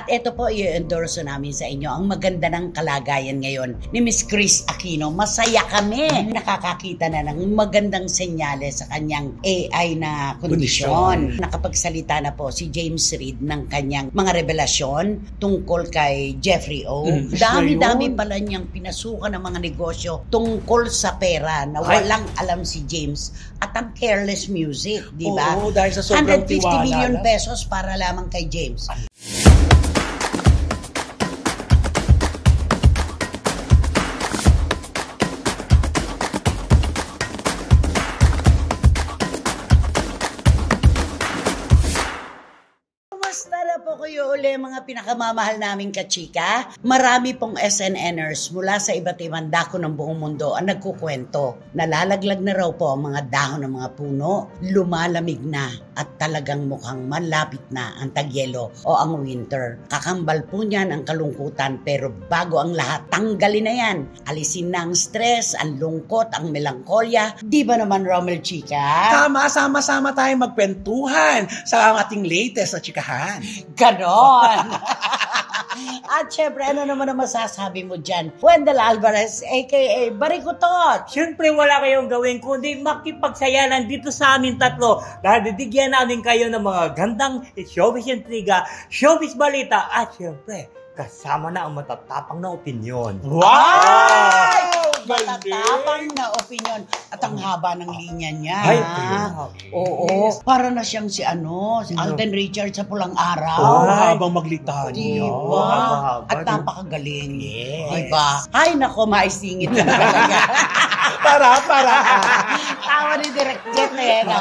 At ito po, i-endorse namin sa inyo ang maganda ng kalagayan ngayon ni Miss Chris Aquino. Masaya kami. Nakakakita na ng magandang senyales sa kanyang AI na kondisyon. Nakapagsalita na po si James Reid ng kanyang mga revelasyon tungkol kay Jeffrey O. Dami-dami pala niyang pinasukan ng mga negosyo tungkol sa pera na walang alam si James at ang careless music, di ba? Oo, dahil sa sobrang 150 million pesos para lamang kay James. Kumusta na po kayo uli mga pinakamamahal naming kachika? Marami pong SNNers mula sa iba't ibang dako ng buong mundo ang nagkukwento. Nalalaglag na raw po ang mga dahon ng mga puno, lumalamig na at talagang mukhang malapit na ang tagyelo o ang winter. Kakambal po niyan ang kalungkutan pero bago ang lahat, tanggalin na yan. Alisin na ang stress, ang lungkot, ang melankolya. Di ba naman Romel Chika? Tama, sama-sama tayo magkwentuhan sa ating latest na chikahan. Ganon! At syempre, ano naman ang masasabi mo dyan? Wendell Alvarez, a.k.a. Barikutot. Siyempre, wala kayong gawin kundi makipagsayalan dito sa amin tatlo dahil bibigyan namin kayo ng mga gandang showbiz intriga, showbiz balita at siyempre, kasama na ang matatapang na opinyon. Wow! Matatapang na opinyon. At ang haba ng linya niya. Ay, oo. Para na siyang si Alden Richards sa Pulang Araw. Habang maglitanya. Diba? At napakagaling. Diba? Ay, nako, maisingit na talaga. Para. Tawa ni Direct Jet no?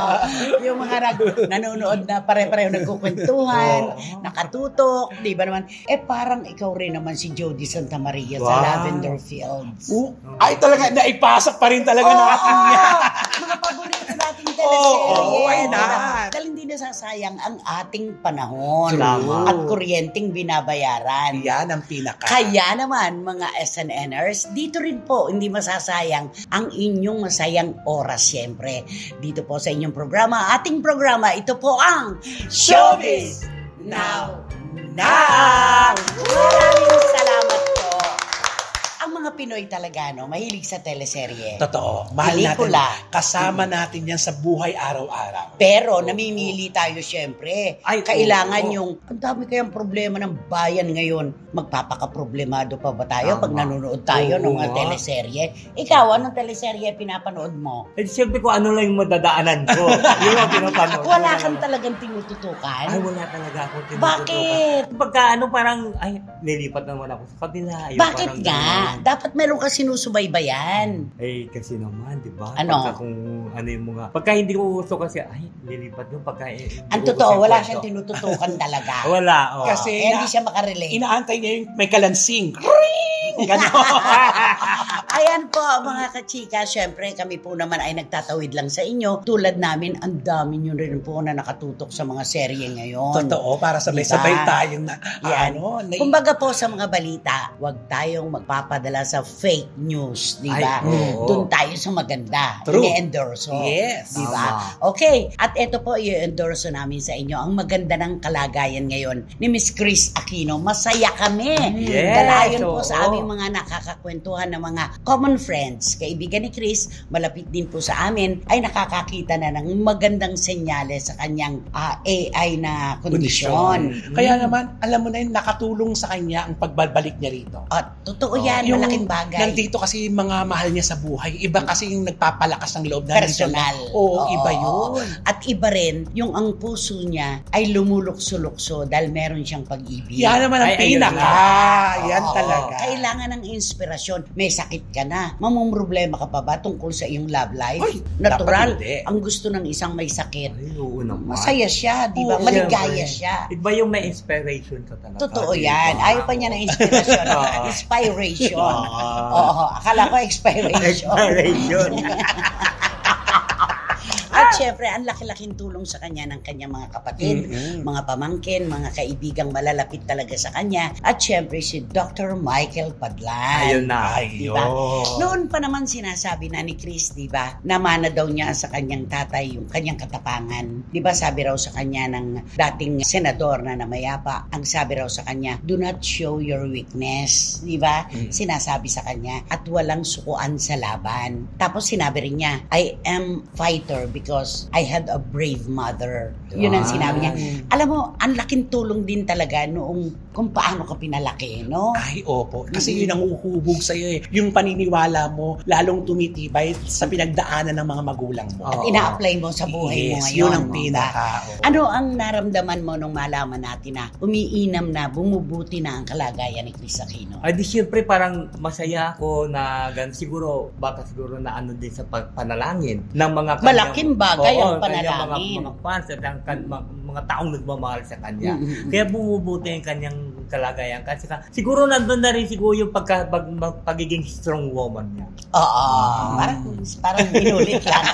Yung mga nanonood na pare-pareho nagkukwentuhan, nakatutok, di ba naman? Parang ikaw rin naman si Jody Santa Maria sa Lavender Fields. Ay, talaga, naipasok pa rin talaga natin yan. Mga paborito nating teleserye. Why not? Dahil hindi nasasayang ang ating panahon. Tama. At kuryenteng binabayaran. Yan ang pinaka. Kaya naman, mga SNNers, dito rin po, hindi masasayang ang inyong masayang oras siyempre. Dito po sa inyong programa, ating programa, ito po ang Showbiz Now! Maraming salamat po. Ang mga Pinoy talaga, mahilig sa teleserye. Totoo. Mahal Pelikula. natin. Kasama natin yan sa buhay araw-araw. Pero namimili tayo syempre. Ay, kailangan yung, ang dami kayang problema ng bayan ngayon. Magpapaka-problemado pa ba tayo pag nanonood tayo ng mga teleserye? Ikaw, anong teleserye pinapanood mo? Eh, siyempre kung ano lang yung madadaanan ko. Yung mga pinapanood. Wala kang talagang tinututukan? Ay, wala talaga ako tinututukan. Bakit? Pagka parang, nilipat naman ako sa kabila. Bakit parang nga? Dapat meron ka sinusubaybayan. Kasi naman, di ba? Ano? Pagka kung ano yung mga... Pagka hindi ko gusto kasi, lilipat yun. Pagka Ang totoo, wala siyang tinututukan talaga. Wala. Kasi hindi siya makarelate. Inaantay niya yung may kalansing. Ayan po mga kachika, syempre kami po naman ay nagtatawid lang sa inyo. Tulad namin, ang dami nyo rin po na nakatutok sa mga serye ngayon. Totoo, para sabay-sabay tayong Kumbaga po sa mga balita, huwag tayong magpapadala sa fake news, di ba? Doon tayo sa maganda. True. I-endorso. Yes. Di ba? Okay, at ito po i-endorso namin sa inyo ang maganda ng kalagayan ngayon ni Miss Chris Aquino. Masaya kami. Yes. Dalayon po sa aming mga nakakakwentuhan ng mga common friends. Kaibigan ni Chris, malapit din po sa amin, ay nakakakita na ng magandang senyales sa kanyang AI na kondisyon. Kaya naman, alam mo na yun, nakatulong sa kanya ang pagbabalik niya rito. At totoo yan, malaking bagay. Nandito kasi yung mga mahal niya sa buhay. Iba kasi yung nagpapalakas ng loob na personal. Oo, iba yun. At iba rin, yung ang puso niya ay lumulukso-lukso dahil meron siyang pag-ibig. Yan naman ang pinaka. Yan talaga. Kailangan ng inspirasyon. May sakit ka na. Mamumroblema ka pa ba tungkol sa iyong love life? Ay, natural. dapat hindi. Ang gusto ng isang may sakit. Ay, oo naman. Masaya siya, di ba? Oo, Maligaya siyempre. siya. Iba yung may inspiration ka talaga. Totoo diba? yan. Ayaw pa niya ng inspiration. Inspiration. Oo, akala ko expiration. Expiration. At At syempre, ang laki-laking tulong sa kanya ng kanyang mga kapatid, mga pamangkin, mga kaibigang malalapit talaga sa kanya. At syempre, si Dr. Michael Padlan. Ayun na. Diba? Noon pa naman sinasabi na ni Chris, diba, namana daw niya sa kanyang tatay yung kanyang katapangan. Diba sabi raw sa kanya ng dating senador na namayapa, ang sabi raw sa kanya, do not show your weakness. Diba? Sinasabi sa kanya, at walang sukuan sa laban. Tapos sinabi rin niya, I am fighter because I had a brave mother. Yun ang sinabi niya. Alam mo, ang laking tulong din talaga noong kung paano ka pinalaki, no? Ay, opo. Kasi yun ang uhubog sa'yo eh. Yung paniniwala mo, lalong tumitibay sa pinagdaanan ng mga magulang mo. At ina-apply mo sa buhay mo ngayon. Yun ang pinaka. Ano ang naramdaman mo nung malaman natin na umiinam na, bumubuti na ang kalagayan ni Chris Aquino? Ay, di syempre parang masaya ako na siguro, baka siguro na ano din sa panalangin ng mga kanyang, malaking bagay ang panalangin. Mga fans at ang mga taong nagmamahal sa kanya. Kaya bumubuti ang kanyang kalagayan. Kasi siguro nandun na rin siguro yung pagiging strong woman niya. Oo. Parang inulit lang.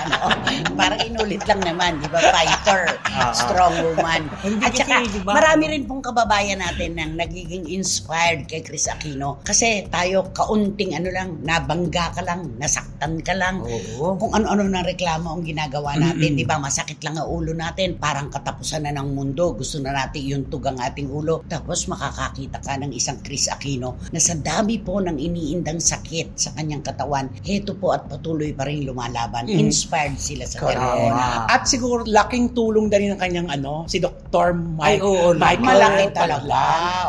Parang inulit lang naman. Di ba? Fighter. Strong woman. At saka, marami rin pong kababayan natin nang nagiging inspired kay Chris Aquino. Kasi tayo, kaunting nabangga ka lang, nasaktan ka lang. Kung ano-ano ng reklamo ang ginagawa natin. Di ba? Masakit lang ang ulo natin. Parang katapusan na ng mundo. Gusto na natin iuntog ang ating ulo. Tapos makakakita ka ng isang Chris Aquino na sa dami po ng iniindang sakit sa kanyang katawan, heto po at patuloy pa rin lumalaban. Inspired sila sa ganun. At siguro laking tulong na rin ng kanyang si Dr. Michael malaki talaga.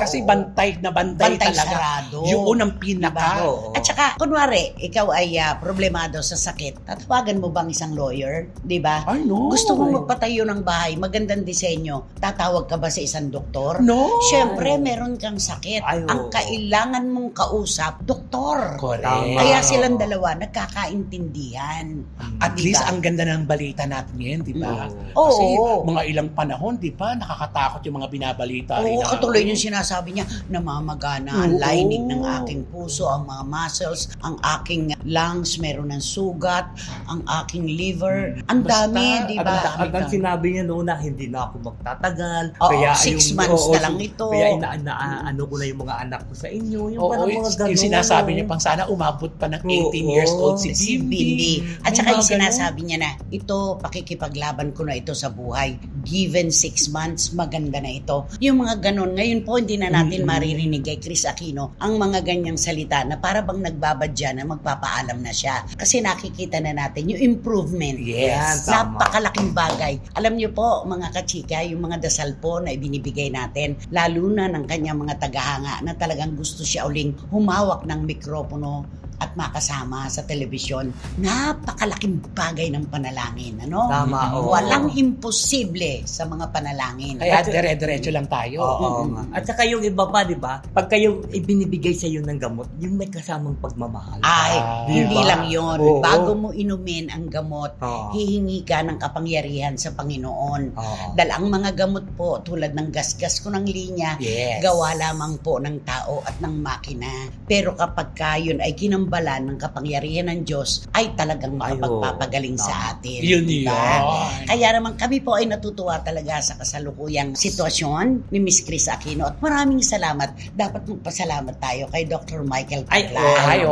Kasi bantay talaga. Sarado. Yun ang pinaka. At saka, kunwari, ikaw ay problemado sa sakit. Tatawagan mo bang isang lawyer? Di ba? Ay, no. Gusto mong magpatayo ng bahay, magandang disenyo, tatawag ka ba sa isang doktor? No. Siyempre, meron kang sakit. Ang kailangan mong kausap, doktor. Correct. Kaya silang dalawa nagkakaintindihan. At least ang ganda ng balita natin ngayon, di ba? Oo. Kasi mga ilang panahon, di ba, nakakatakot yung mga binabalita. Oo, katuloy yung sinasabi niya, namamagana ang lining ng aking puso, ang mga muscles, ang aking lungs, meron ng sugat, ang aking liver. Ang dami, di ba? At ang sinabi niya noon na hindi na ako magtatagal. Oo, Kaya 6 months na lang ito. Kaya ano ko na yung mga anak ko sa inyo. Yung mga ganun. Yung sinasabi niya pang sana umabot pa ng 18 years old si Bimbi. At saka yung sinasabi niya na, ito, pakikipaglaban ko na ito sa buhay. Given 6 months, maganda na ito. Yung mga ganun, ngayon po hindi na natin maririnig kay Chris Aquino ang mga ganyang salita na para bang nagbabadya na magpapaalam na siya. Kasi nakikita na natin yung improvement. Yes. Napakalaking bagay. Alam niyo po, mga kachika, yung mga dasal po na ibinibigay natin, lalo na ng kanyang mga tagahanga na talagang gusto siya uling humawak ng mikropono at makasama sa telebisyon. Napakalaking bagay ng panalangin, ano? Tama, oo. Walang imposible sa mga panalangin. Kaya dire-diretso lang tayo. Oo. At saka yung iba pa, di ba? Pag kayo ibinibigay sa iyo ng gamot, yung may kasamang pagmamahal. Ay, hindi diba? lang yun. Oo. Bago mo inumin ang gamot, Oo. hihingi ka ng kapangyarihan sa Panginoon. Oo. Dahil ang mga gamot po, tulad ng gasgas ko ng linya, Yes. gawa lamang po ng tao at ng makina. Pero kapag yun ay ginambalan ng kapangyarihan ng Diyos, ay talagang makapagpapagaling sa atin. Yun diba? yun. Kaya naman kami po ay natutuwa talaga sa kasalukuyang sitwasyon ni Miss Chris Aquino at maraming salamat. Dapat magpasalamat tayo kay Dr. Michael Padlan.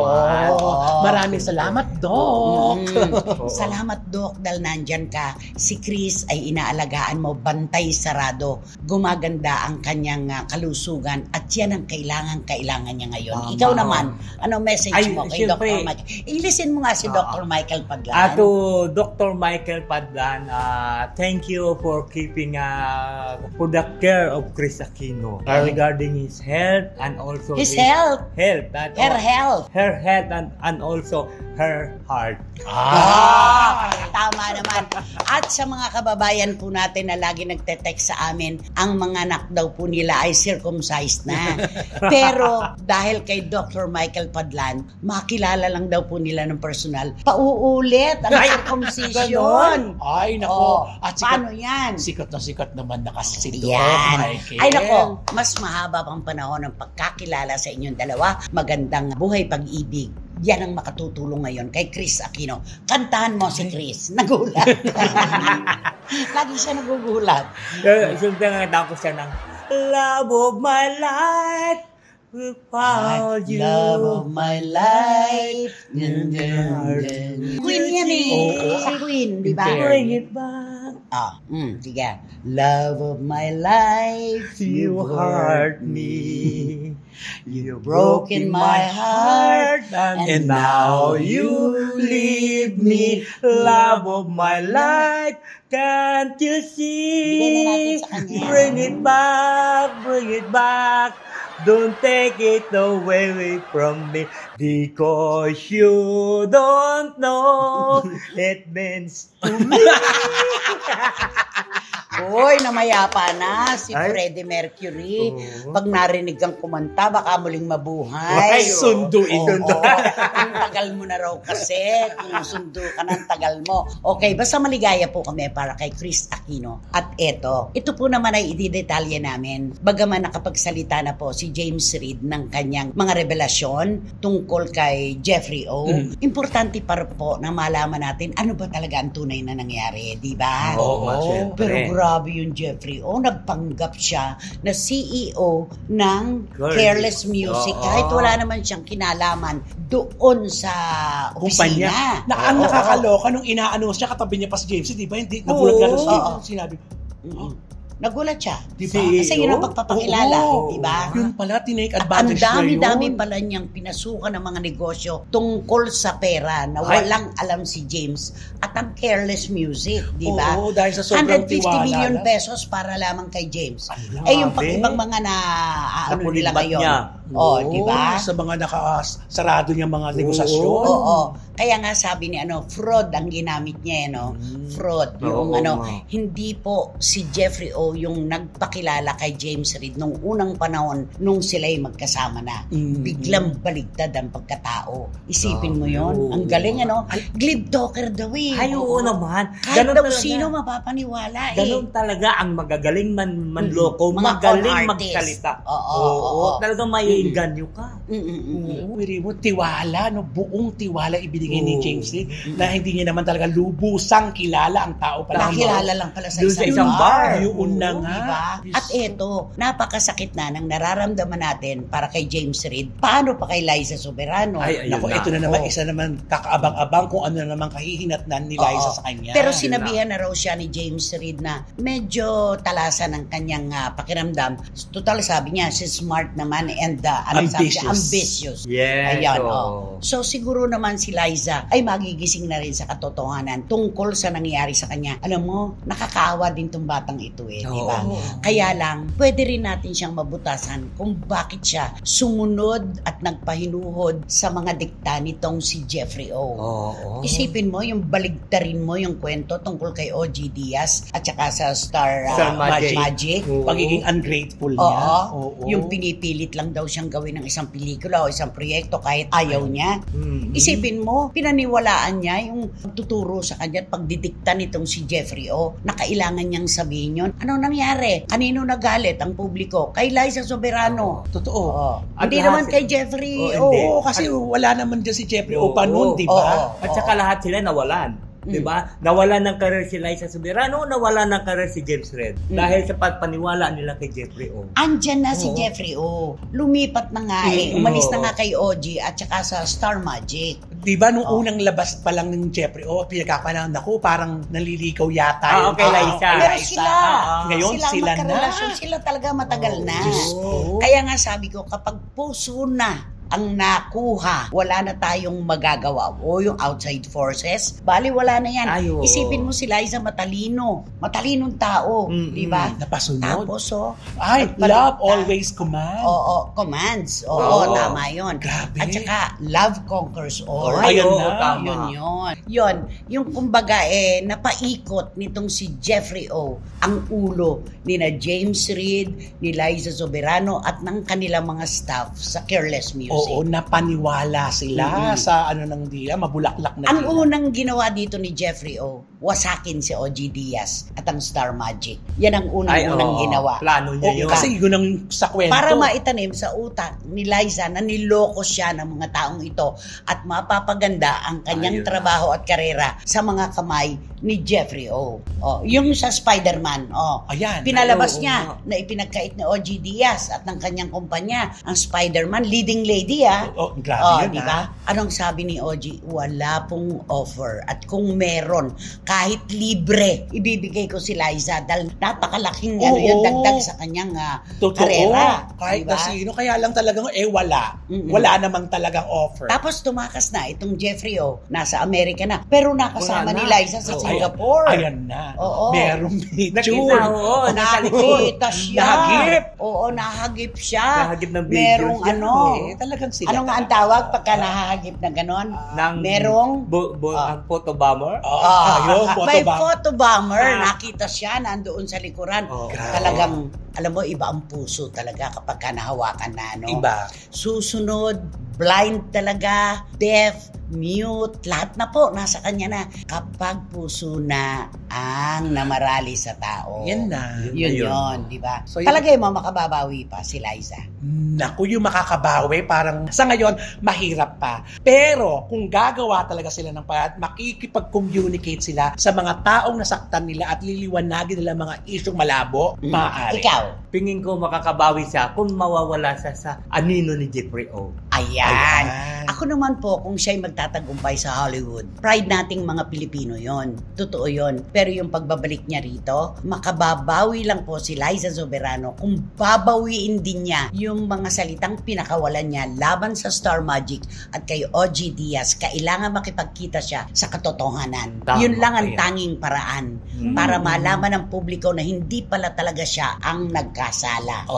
Maraming salamat, Doc. Salamat, Doc, dahil nandyan ka. Si Chris ay inaalagaan mo, bantay sarado. Gumaganda ang kanyang kalusugan at yan ang kailangan niya ngayon. Ikaw naman, anong message mo kay Dr. Michael? I-listen mo nga si Dr. Michael Padlan. To Dr. Michael Padlan, thank you for keeping for the care of Chris Aquino regarding his health and also His health. Her health. and also her heart. Tama naman. At sa mga kababayan po natin na lagi nagte-text sa amin, ang mga anak daw po nila ay circumcised na. Pero dahil kay Dr. Michael Padlan, makilala lang daw po nila ng personal, pauulit ang circumcision. Ay, nako. At paano yan? Sikat naman na kasi si Doc Yan. Michael. Ay nako, mas mahaba pang panahon ng pagkakilala sa inyong dalawa. Magandang buhay pag-ibig. yan ang makatutulong ngayon kay Chris Aquino. Kantahan mo si Chris. Nagulat. Lagi siya nagugulat. Siyempre nga ko siya ng love of my life, we found you. Love of my life. Queen yan eh. Si Queen, di ba? Bring it back. Sige. Love of my life, You hurt me. You've broken my heart, and now you leave me. Love of my life, can't you Bigyan na natin see? sa kanya. Bring it back, bring it back. Don't take it away from me, because you don't know it means to me. Hoy, namayapa na si Ay. Freddie Mercury. Oo. Pag narinig kang kumanta, baka muling mabuhay. Ay, sunduin. Oo. Ang tagal mo na raw kasi. Kung sundo ka na, ang tagal mo. Okay, basta maligaya po kami para kay Chris Aquino. At ito po naman ay ididetalye namin. Bagaman nakapagsalita na po si James Reid ng kanyang mga revelasyon tungkol kay Jeffrey O. Importante para po na malaman natin ano ba talaga ang tunay na nangyari, di ba? Oo, syempre. Pero grabe yung Jeffrey O. Nagpanggap siya na CEO ng Careless Music. Oo. Kahit wala naman siyang kinalaman doon sa opisina. kumpanya. Ang nakakaloka nung ina-announce niya, katabi niya pa si James, di ba? Hindi, nagulat ka doon. Oo. Sinabi, Nagulat siya. Di ba? Kasi yun ang pagpapakilala, Oo. di ba? Yun pala, tinake At ang advantage na yun. dami-dami pala niyang pinasukan ng mga negosyo tungkol sa pera na Ay. walang alam si James at ang Careless Music, di ba? Oo, dahil sa sobrang 150 tiwala million lang. pesos para lamang kay James. Ay, Yung grabe. pag-ibang mga na ano nila Napulibat ngayon. niya. Oh, di ba? Sa mga nakasarado niyang mga negosasyon. Oo. Kaya nga sabi ni fraud ang ginamit niya, fraud. Yung Oo, hindi po si Jeffrey O yung nagpakilala kay James Reid nung unang panahon nung sila'y magkasama na. Biglang baligtad ang pagkatao. Isipin mo yon. Ang galing, glib talker daw eh. Ay, oo naman. Kahit Ganun daw talaga. sino mapapaniwala eh. Ganun talaga ang magagaling manloko, Mga magaling con artist. magsalita. Oo. Talagang maiinganyo ka. Pwede mo, tiwala, buong tiwala ibinigay ni Oo. James Reid na hindi niya naman talaga lubusang kilala ang tao pala. Nakilala lang pala sa Doon sa isang isang bar. bar. Yun na nga. Diba? At eto, napakasakit na ng nararamdaman natin para kay James Reid. Paano pa kay Liza Soberano? Ay, ayun Naku, na. ito na naman, Oo. isa naman kakaabang-abang kung ano na naman kahihinatnan ni Liza Oo. sa kanya. Pero sinabihan na raw siya ni James Reid na medyo talasan ng kanyang pakiramdam. Total sabi niya, she's smart naman and ambitious. Yes. Ayan, oo. So siguro naman si Liza ay magigising na rin sa katotohanan tungkol sa nangyari sa kanya. Alam mo, nakakaawa din tong batang ito di ba? Oo. Kaya lang, pwede rin natin siyang mabutasan kung bakit siya sumunod at nagpahinuhod sa mga dikta nitong si Jeffrey O. Oo. Isipin mo, yung baligtarin mo yung kwento tungkol kay O.G. Diaz at saka sa Star Star Magic. Magic. Oo. Pagiging ungrateful niya. Oo. Yung pinipilit lang daw siyang gawin ng isang pelikula o isang proyekto kahit ayaw niya. Isipin mo, pinaniwalaan niya yung tuturo sa kanya at pagdidikta nitong si Jeffrey O na kailangan niyang sabihin yun. Ano nangyari? Kanino nagalit ang publiko? Kay Liza Soberano. Totoo. Oo. At Hindi lahat naman si- kay Jeffrey Oo, O. hindi. Oo, kasi wala naman dyan si Jeffrey O pa noon, di Oo. ba? At saka lahat sila nawalan. Di ba? Nawalan ng career si Liza Soberano, nawalan ng career si James Reid. Dahil sa pagpaniwala nila kay Jeffrey O. Andyan na si Oo. Jeffrey O. Lumipat na nga eh. Umalis na nga kay OG at saka sa Star Magic. Di ba, nung unang labas pa lang ng Jeffrey O, pinagkakapanaan ako, parang naliligaw yata. Okay, Liza. Pero sila, Ngayon, sila na. magkarelasyon, sila talaga matagal na. Diyos ko. Kaya nga sabi ko, kapag puso na ang nakuha, wala na tayong magagawa. O yung outside forces, bali wala na yan. Ay, oo. Isipin mo si Liza matalinong tao, di ba? Napasunod. Tapos, Ay, love always command. Oo, commands. Oo, Oo. tama yun. Grabe. At saka, love conquers all. Ay, oo, na. tama. Yun. Yung kumbaga napaikot nitong si Jeffrey O ang ulo ni na James Reid, ni Liza Soberano at ng kanilang mga staff sa Careless Music. Oo, napaniwala sila sa ano nang dila, mabulaklak na Ang dila. unang ginawa dito ni Jeffrey O, wasakin si OG Diaz at ang Star Magic. Yan ang unang-unang ginawa. Plano niya yun. Kasi yun ang sa kwento. Para maitanim sa utak ni Liza na niloko siya ng mga taong ito at mapapaganda ang kanyang trabaho at karera sa mga kamay ni Jeffrey O. Yung sa Spider-Man, Ayan. pinalabas niya na ipinagkait ni OG Diaz at ng kanyang kumpanya, ang Spider-Man, leading lady Grabe yun, di ba? Anong sabi ni OG? Wala pong offer. At kung meron, kahit libre, ibibigay ko si Liza dahil napakalaking yung dagdag sa kanyang karera. Kahit diba? na sino, kaya lang talagang wala. Wala namang talagang offer. Tapos tumakas na itong Jeffrey O, nasa Amerika na. Pero nakasama ni Liza sa Singapore. Ayan na. Oo. Merong picture. Nakita siya. Nahagip. Oo, nahagip siya. Nahagip ng videos Merong yan. Talagang sila. Ano nga ang tawag pagka nahahagip na ganon? Merong ang photo bomber? may photo bomber. Nakita siya, nandoon sa likuran. Talagang, alam mo, iba ang puso talaga kapag ka nahawakan na, no? Iba. Susunod, blind talaga, deaf, mute, lahat na po, nasa kanya na. Kapag puso na ang namarali sa tao. Yan na. Yun, di ba? So, Talagay mo, makababawi pa si Liza. Naku, yung makakabawi, parang sa ngayon, mahirap pa. Pero, kung gagawa talaga sila ng paraan, makikipag-communicate sila sa mga taong nasaktan nila at liliwanagin nila mga isyong malabo, maaari. Ikaw? Pingin ko makakabawi siya kung mawawala siya sa anino ni Jeffrey O. Ayan. Ako naman po, kung siya'y magtatagumpay sa Hollywood, pride nating mga Pilipino yon. Totoo yon. Pero yung pagbabalik niya rito, makababawi lang po si Liza Soberano kung babawiin din niya yung mga salitang pinakawalan niya laban sa Star Magic at kay OG Diaz. Kailangan makipagkita siya sa katotohanan. Tama, Yun lang ang tanging paraan para malaman ng publiko na hindi pala talaga siya ang nagkasala.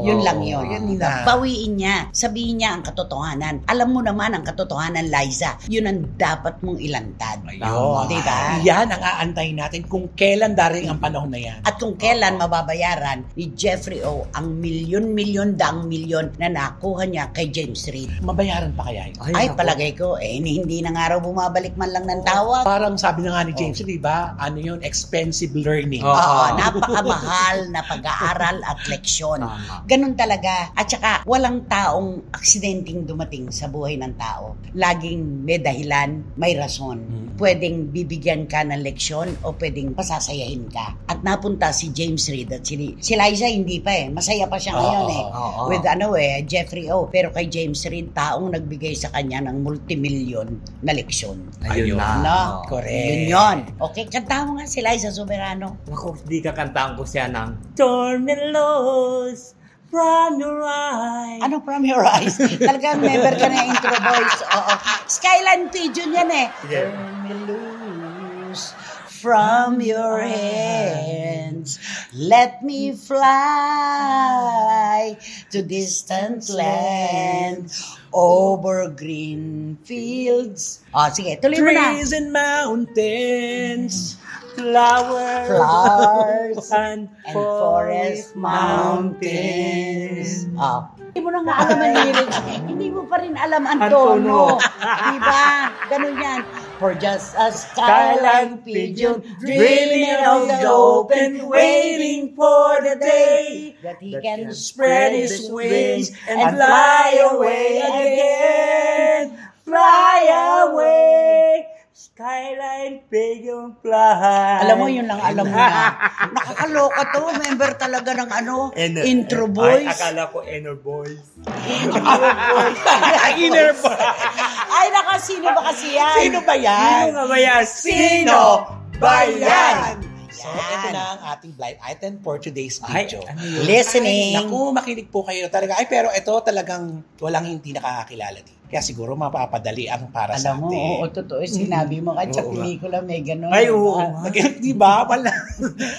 Yun lang yun. Bawiin niya. Sabihin niya ang katotohanan. Alam mo naman ang katotohanan, Liza. Yun ang dapat mong ilantad. Ayun. Diba? Yan ang aantayin natin kung kailan daring ang panahon na yan. At kung kailan mababayaran ni Jeffrey O ang milyon-milyon daang milyon na nakuha niya kay James Reid. Mabayaran pa kaya yun? Ay, palagay ko, hindi na nga raw bumabalik man lang ng tawag. Parang sabi na nga ni James, di ba? Ano yun? Expensive learning. Napakamahal na pag-aaral at leksyon. Ganun talaga. At saka, walang taong aksidenteng dumating sa buhay ng tao. Laging may dahilan, may rason. Pwedeng bibigyan ka ng leksyon o pwedeng pasasayahin ka. At napunta si James Reid at si Liza hindi pa Masaya pa siya ngayon With Jeffrey O. Pero kay James Reid, taong nagbigay sa kanya ng multimilyon na leksyon. Ayun na. No? Correct. Yun. Okay, kanta mo nga si Liza Soberano. Ako, di kakantaan ko siya ng Torn me loose from your eyes. Ano from your eyes? Talagang member ka na Intro Boys. Oo. Skyline Pigeon yan Yeah. Turn me loose from your hands. Let me fly to distant lands over green fields. Sige, tuloy mo na. Trees and mountains. Flowers and forest mountains. Hindi mo na nga alam ang lyrics. Hindi mo pa rin alam ang tono. Diba? Ganun yan. For just a skyline pigeon dreaming of the open, waiting for the day that he can spread his wings and fly away again. Fly away. Skyline Pigeon Fly. Alam mo, yun lang alam mo na. Nakakaloka to. Member talaga ng Intro Boys. Ay, akala ko Inner Boys. Inner Boys. Ay, sino ba kasi yan? Sino ba yan? Sino nga ba yan? Sino ba yan? So, Yan. ito na ang ating blind item for today's video. Listening. Naku, makinig po kayo talaga. Pero ito talagang walang hindi nakakakilala dito. Kaya siguro mapapadali ang para sa Alam mo, atin. oo, totoo. Sinabi mo kahit sa Oo. pelikula may ganun. Ay, oo. Di ba? Wala.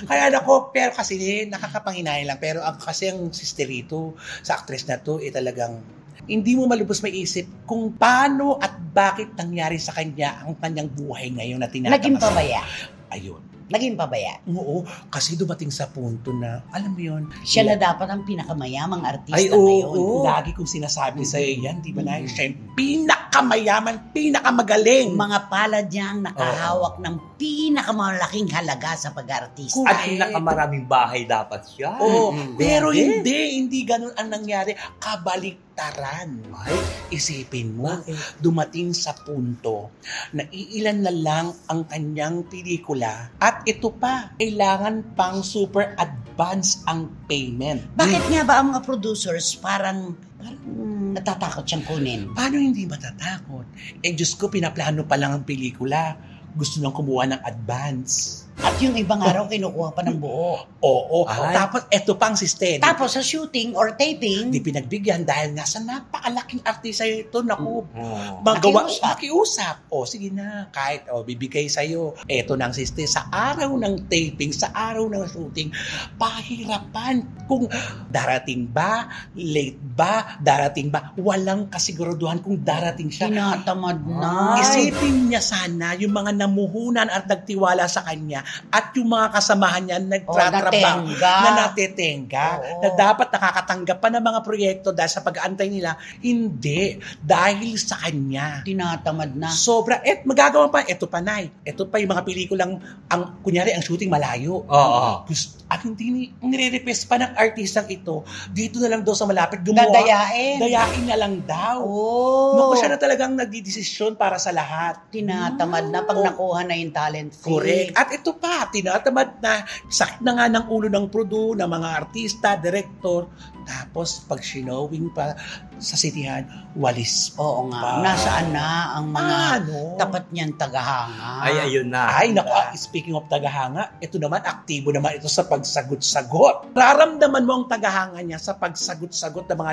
Kaya nako, pero kasi nakakapanghinay lang. Pero kasi ang sisterito sa actress na to, talagang hindi mo malubos maisip kung paano at bakit nangyari sa kanya ang kanyang buhay ngayon na tinatapos. Naging pabaya. Ayun. Naging pabaya. Oo, kasi dumating sa punto na, alam mo yun, Siya na dapat ang pinakamayamang artista ay, ngayon. oo. Lagi kong sinasabi sa'yo yan, di ba na? Siya yung pinakamayaman, pinakamagaling. Mga palad niya ang nakahawak ng pinakamalaking halaga sa pag-artista. At pinakamaraming bahay dapat siya. Oo, pero Bakit? hindi ganun ang nangyari. Kabaliktaran. Ay, isipin mo, dumating sa punto na iilan na lang ang kanyang pelikula at ito pa, kailangan pang super advance ang payment. Bakit nga ba ang mga producers parang natatakot siyang kunin? Paano hindi matatakot? Eh, Diyos ko, pinaplano pa lang ang pelikula. Gusto nang kumuha ng advance. At yung ibang araw kinukuha pa ng buo. Oo. Ay. Tapos, eto pang sistema. Tapos sa shooting or taping, Di pinagbigyan dahil nga sa napakalaking artista ito, naku, Oh. makiusap. O, sige na, kahit bibigay sa'yo. Eto ng system, sa araw ng taping, sa araw ng shooting, pahirapan. Kung darating ba, late ba, darating ba, walang kasiguraduhan kung darating siya. tinatamad na. Isipin niya sana yung mga namuhunan at nagtiwala sa kanya at yung mga kasamahan niya nagtratrabaho natenga. na natetenga, Oo. na dapat nakakatanggap pa ng mga proyekto dahil sa pag-aantay nila. Hindi. Dahil sa kanya. Tinatamad na. Sobra. Magagawa pa. Ito pa, Nay. Ito pa yung mga pelikulang, kunyari, ang shooting malayo. Oo. At hindi nire-request pa ng artistang ito, dito na lang daw sa malapit, gumawa. Dadayain. Dayain na lang daw. Oh. Naku, siya na talagang nagdidesisyon para sa lahat. Tinatamad na pag nakuha na yung talent fee. Correct. At ito pa, tinatamad na, sakit na nga ng ulo ng produ, ng mga artista, director, tapos pag sinowing pa sa sitihan, walis pa. Oo nga. Nasaan na ang mga Ano? tapat niyang tagahanga? Ay, ayun na. Ay, naku, speaking of tagahanga, ito naman, aktibo naman ito sa pagsagot-sagot. Raramdaman mo ang tagahanga niya sa pagsagot-sagot ng mga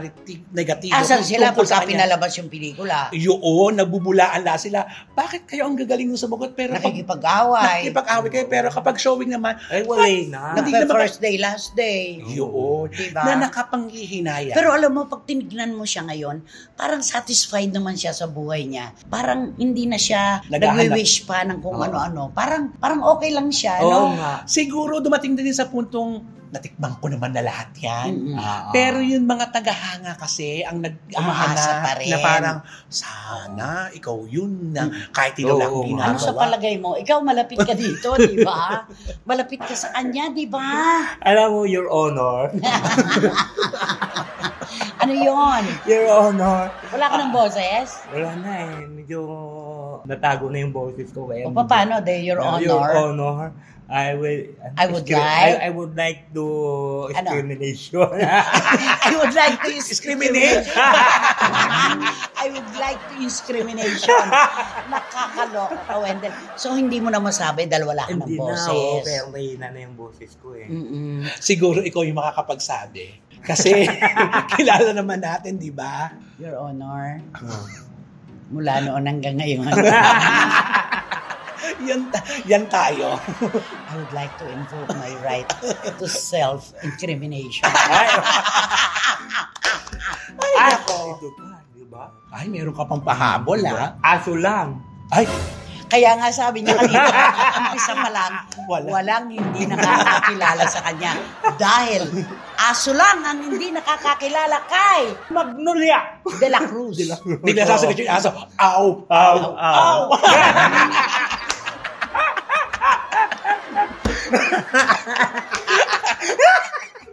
negatibo. Asan sila tungkol pagka sa kanya. pinalabas yung pelikula? Yun, nagbubulaan na sila. Bakit kayo ang gagaling ng sumagot? Pero Nakikipag-away. nakikipag-away kayo, pero kapag showing naman, Ay, walay na. Hindi naman- First day, last day. yun, Diba? na nakapanghihinaya. Pero alam mo, pag tinignan mo siya ngayon, parang satisfied naman siya sa buhay niya. Parang hindi na siya Naghahanap. nagwi-wish pa ng kung Oo. ano-ano. Parang okay lang siya, Oo no? nga. Siguro dumating din sa puntong natikman ko naman na lahat yan. Mm-mm. Pero yung mga tagahanga kasi ang Umaasa pa rin. na parang sana ikaw yun na kahit tinulak Oo, ginagawa. Ano sa palagay mo? Ikaw malapit ka dito, di ba? Malapit ka sa kanya, di ba? Alam mo, Your Honor. Ano yon? Your Honor. Wala ka ng boses? Wala na eh. Medyo natago na yung boses ko. Kaya O paano, Your Honor? Your Honor. I would like to discrimination. I would like to Discriminate? I would like to discrimination. Nakakaloka ka, Wendell. So, hindi mo na masabi dahil wala ka ng Hindi na, boses. pero mahina na yung boses ko eh. Mm-mm. Siguro ikaw yung makakapagsabi. Kasi kilala naman natin, di ba? Your Honor, mula noon hanggang ngayon, Yan tayo. I would like to invoke my right to self-incrimination. Ay, nako. ito pa, di ba? Ay, meron ka pang pahabol, ha? Aso lang. Ay, Kaya nga sabi niya kanina, umpisa pa lang, Wala. walang hindi nakakakilala sa kanya. Dahil aso lang ang hindi nakakakilala kay Magnolia. De La Cruz. bigla sasagot yung aso, aw, Aw, aw.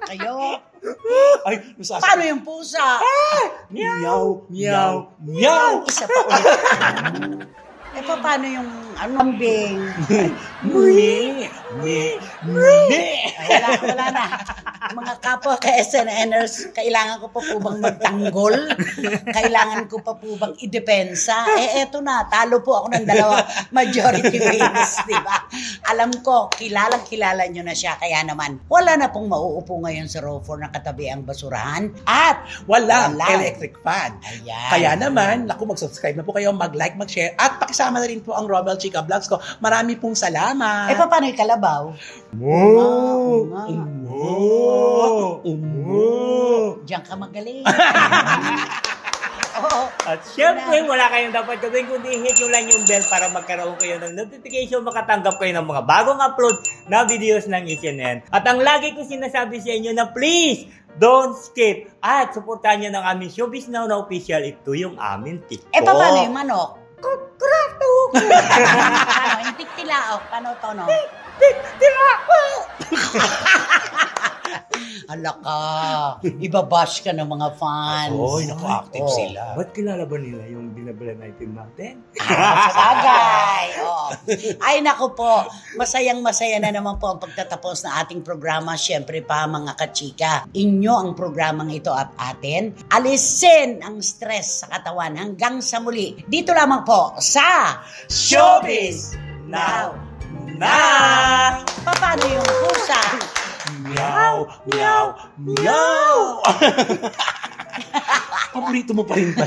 Kayo, Ay, nasasagot. paano yung pusa? Meow, meow, meow. Isa pa ulit. Paano yung kambing? Me, me, me. Ay, wala na. Mga kapwa ka SNNers, kailangan ko pa po bang magtanggol? Kailangan ko pa po bang idepensa? Eto na, talo po ako ng dalawa majority wins, di ba? Alam ko, kilala nyo na siya, kaya naman, wala na pong mauupo ngayon sa row 4 na katabi ang basurahan at Walang Walang. electric fan. Ayan. Kaya naman, naku, mag-subscribe na po kayo, mag-like, mag-share, at pakisama na rin po ang Romel Chica Vlogs ko. Marami pong salamat. paano yung kalabaw? Moo. Nga. Moo. Umo. Diyan ka magaling. Oo. At syempre, wala kayong dapat gawin kundi hit nyo lang yung bell para magkaroon kayo ng notification, makatanggap kayo ng mga bagong upload na videos ng SNN. At ang lagi ko sinasabi sa inyo na please, don't skip. At supportahan nyo ng aming Showbiz Now na official. Ito yung aming TikTok. Paano yung manok? Kukrato! Ano, yung tiktilao. Paano to, no? Tiktilao! Ala ka, ibabash ka ng mga fans. Oy, naku-active sila. Ba't kilala ba nila yung binabalan natin natin? Sabagay. Oh. Ay, naku po, masayang-masaya na naman po ang pagtatapos na ating programa. Siyempre pa, mga kachika, inyo ang programang ito at atin. Alisin ang stress sa katawan hanggang sa muli. Dito lamang po sa Showbiz Now! Na! Paano yung pusa? Meow, meow, meow! Paborito mo pa rin ba?